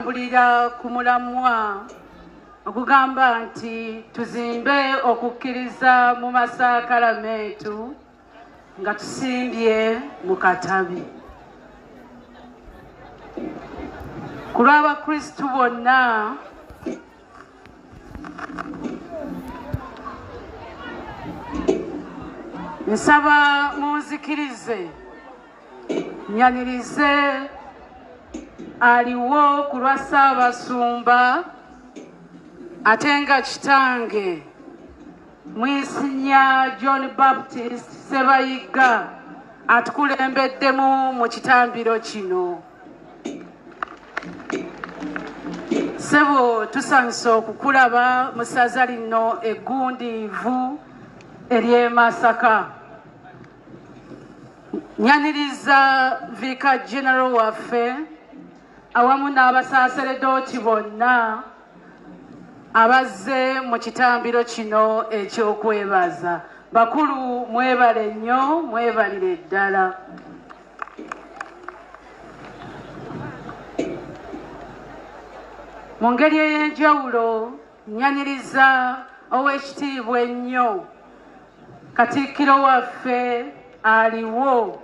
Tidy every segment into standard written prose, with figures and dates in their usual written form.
Bulira ku mulamwa okugamba nti tuzimbe okukkiriza mu masaakalameetu nga tusimbye mu katabi. Ku lw'Abakristu bonna nsaba munzikirize nyanirize aliwo ku lwa Ssaabasumba ate nga kitange Mwesigya John Baptist Ssebayiga atukulembeddemu mu kitambiro kino. Ssebo tusanyuse okukulaba mu ssaza lino eggundiivu ery'e Masaka. Nyaniriza Vicar General waffe awamu n'abasaaseredooti bonna abazze mu kitambiro kino eky'okwebaza. Bakulu mwebale nnyo, mwebalire ddala. Mu ngeri ey'enjawulo nyaniriza Oweekitiibwa ennyo Katikkiro waffe aliwo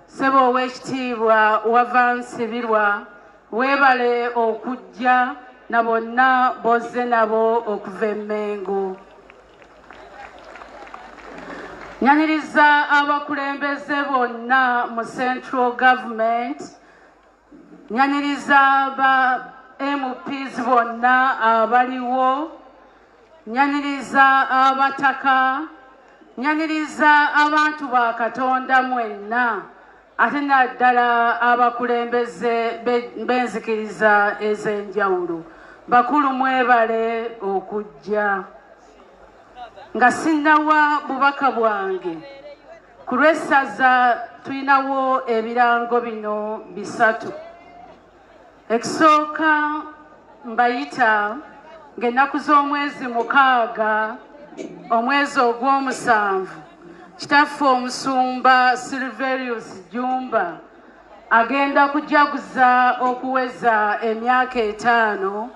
Ssebo Oweekitiibwa Wavansibirwa, weebale okujja na bonna bozze nabo okuva e Mmengo. Nyaniriza abakulembeze bonna mu Central Government, nyaniriza ba MPs bonna abaliwo, nyaniriza abataka, nyaniriza abantu ba Katonda mwenna, ate naddala abakulembeze b'enzikiriza ez'enjawulo. Bakulu mwebale okujja. Nga sinnawa bubaka bwange, ku lw'essaza tulinawo ebirango bino bisatu. Ekisooka mbayita ng'ennaku z'omwezi 6 omwezi ogw'omusanvu, Kitaffe Omusumba Silverius Jumba agenda kujaguza okuweza emyaka 5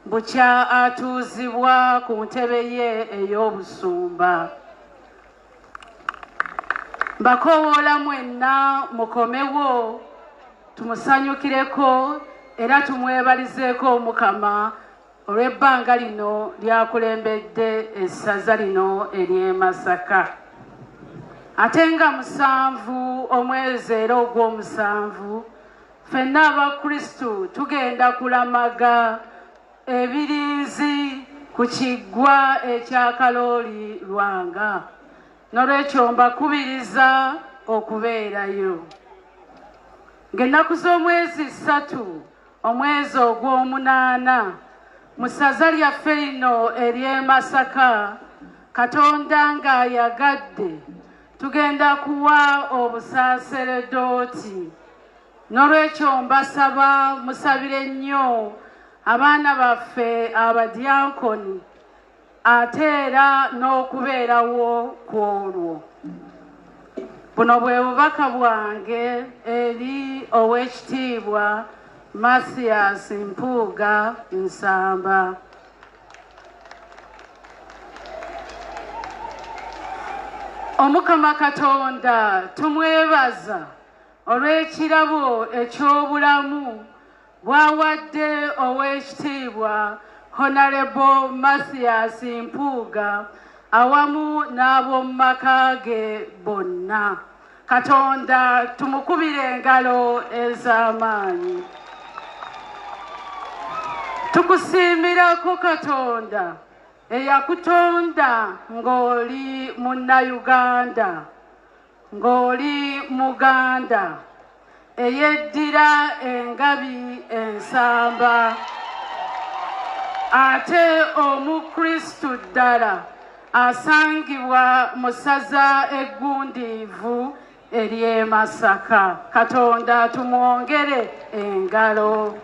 bukya atuuzibwa ku ntebe ye ey'obusumba. Mbakowoola mwenna mukomewo tumusanyukireko era tumwebalizeeko Omukama olw'ebbanga lino lyakulembedde essaza lino ery'e Masaka. Ate nga 7 omwezi era ogw'omusanvu, ffenna Abakristu tugenda kulamaga ebirinzi ku kiggwa ekya Kalooli Lwanga. N'olwekyo mbakubiriza okubeerayo. Ng'ennaku z'omwezi 3 omwezi ogw'omunaana, mu ssaza lyaffe lino ery'e Masaka, Katonda ng'ayagadde, tugenda kuwa obusaaseredooti. N'olwekyo mbasaba musabire nnyo abaana baffe abadyankoni, ate era n'okubeerawo kw'olwo. Buno bwe bubaka bwange eri Oweekitiibwa Mathias Mpuuga Nsamba. Omukama Katonda tumwebaza olw'ekirabo eky'obulamu bw'awadde Oweekitiibwa Honorable Mathias Mpuuga awamu n'ab'omu maka ge bonna. Katonda tumukubire engalo ez'amaanyi. Tukusiimirako Katonda eyakutonda ng'oli Munnayuganda, ng'oli Muganda, eyeddira engabi ensamba, ate Omukristu ddala asangibwa mu ssaza eggundiivu ery'e Masaka. Katonda tumwongere engalo.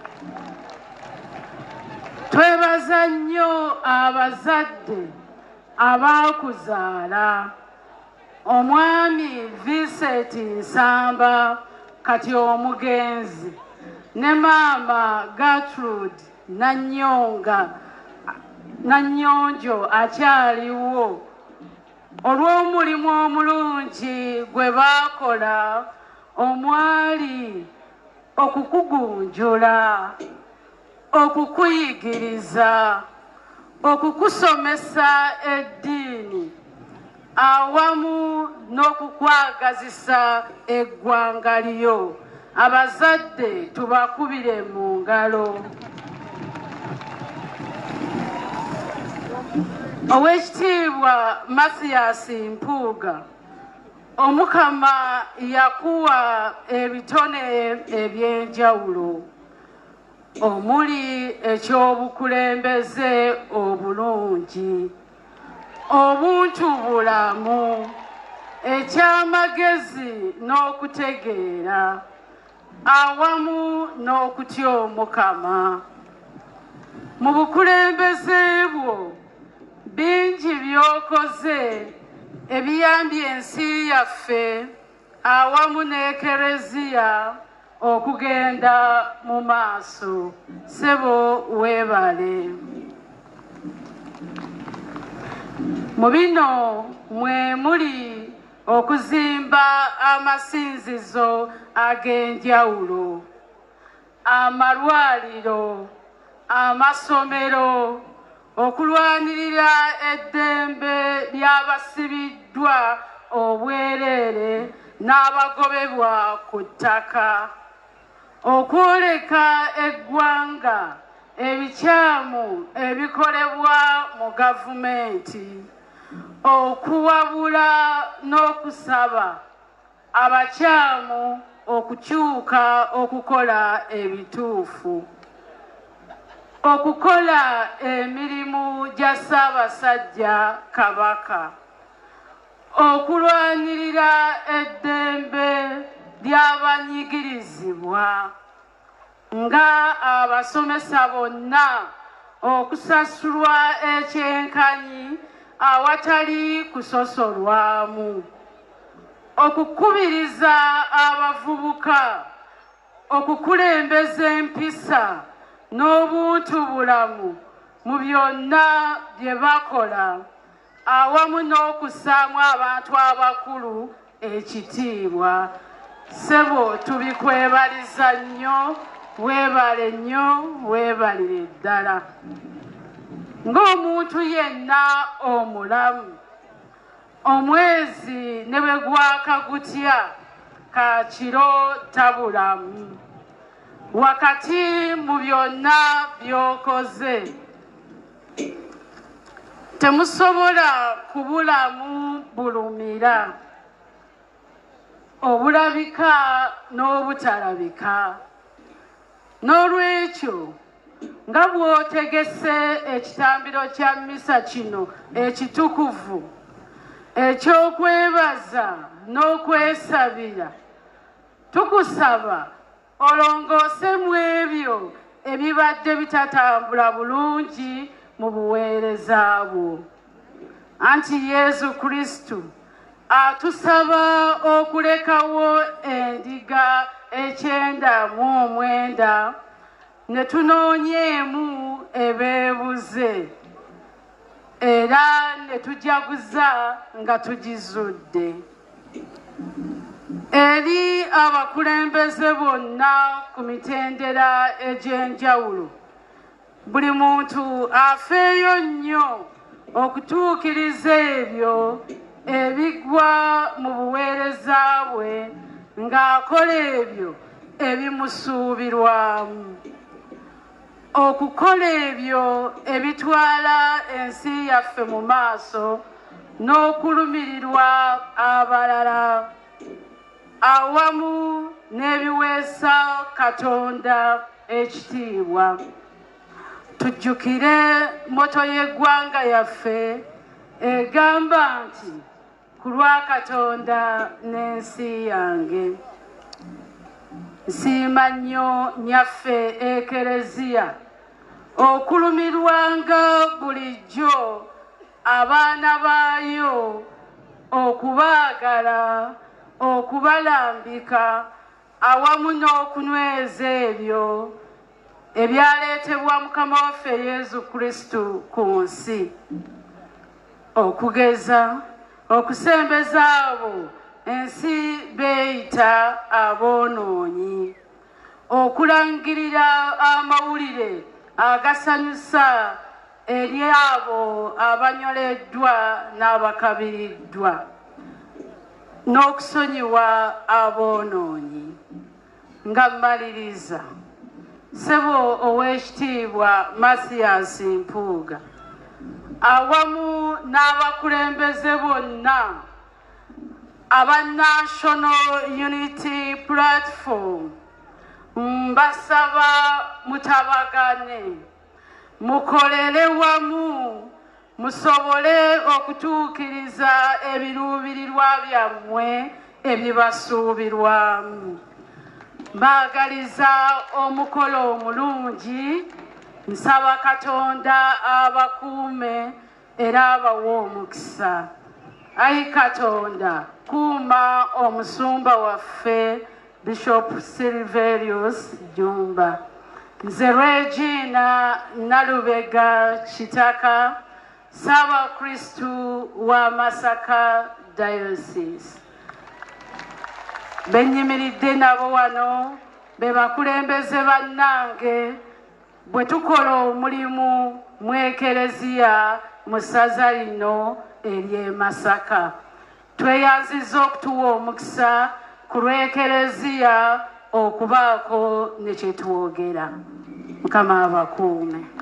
Twebaza nnyo abazadde abaakuzaala, Omwami Vincent Nsamba kati omugenzi, ne maama Gertrude Nanyonjo akyaliwo olw'omulimu omulungi gwe baakola omwali okukugunjula, okukuyigiriza, okukusomesa eddiini awamu n'okukwagazisa eggwanga lyo. Abazadde tubakubire mu ngalo. Oweekitiibwa Mathias Mpuuga, Omukama yakuwa ebitone eby'enjawulo omuli eky'obukulembeze obulungi, obuntubulamu, eky'amagezi n'okutegeera awamu n'okutya Omukama. Mu bukulembeze bwo bingi by'okoze ebiyambye ensi yaffe awamu n'ekereziya okugenda mu maaso. Ssebo weebale. Mu bino mwe muli okuzimba amasinzizo ag'enjawulo, amalwaliro, amasomero, okulwanirira eddembe ly'abasibiddwa obwereere n'abagobebwa ku ttaka, okwoleka eggwanga ebikyamu ebikolebwa mu gavumenti, okuwabula n'okusaba abakyamu okukyuka okukola ebituufu, okukola emirimu gya Ssaabasajja Kabaka, okulwanirira eddembe ly'abanyigirizibwa nga abasomesa bonna okusasulwa ekyenkanyi awatali kusosolwamu, okukubiriza abavubuka okukulembeza empisa n'obuntubulamu mu byonna bye bakola awamu n'okussaamu abantu abakulu ekitiibwa. Ssebo tubikwebaliza nnyo, weebale nnyo, weebalire ddala. Ng'omuntu yenna omulamu, omwezi ne bwe gwaka gutya kaakiro tabulamu. Wakati mu byonna by'okoze temusobola kubulamu bulumira, obulabika n'obutalabika. N'olwekyo nga bw'otegese ekitambiro kya mmisa kino ekitukuvu eky'okwebaza n'okwesabira, tukusaba olongoose mu ebyo ebibadde bitatambula bulungi mu buweereza bwo. Anti Yesu Kristu atusaba okulekawo endiga 909 ne tunoonyeemu ebeebuze era ne tujaguza nga tugizudde. Eri abakulembeze bonna ku mitendera egy'enjawulo, buli muntu afeeyo nnyo okutuukiriza ebyo ebigwa mu buweereza bwe ng'akola ebyo ebimusuubirwamu, okukola ebyo ebitwala ensi yaffe mu maaso n'okulumirirwa abalala awamu n'ebiweesa Katonda ekitiibwa. Tujjukire moto y'eggwanga yaffe egamba nti ku lwa Katonda n'ensi yange. Nsiima nnyo nnyaffe ekereziya okulumirwanga bulijjo abaana baayo, okubaagala, okubalambika, awamu n'okunyweza ebyo ebyaleetebwa Mukama waffe Yesu Kristo ku nsi, okugeza okusembeza abo ensi beeyita aboonoonyi, okulangirira amawulire agasanyusa eri abo abanyoleddwa n'abakabiriddwa, n'okusonyiwa aboonoonyi. Nga mmaliriza, ssebo ow'ekitiibwa Mathias Mpuuga awamu n'abakulembeze bonna aba National Unity Platform mbasaba mutabagane, mukolere wamu, musobole okutuukiriza ebiruubirirwa byammwe ebibasuubirwamu. Mbaagaliza omukolo omulungi, nsaba Katonda abakuume era abawe omukisa. Ayi Katonda, kuuma omusumba waffe Bishop Silverius Jumba. Nze Regina Nalubega Kitaka, Ssaabakristu wa Masaka Diocese. Benyimiridde nabo wano be bakulembeze bannange bwe tukola omulimu mu Ekereziya mu ssaza lino ery'e Masaka. Tweyanzizza okutuwa omukisa ku lw'Ekereziya okubaako ne kye twogera. Mukama abakuume.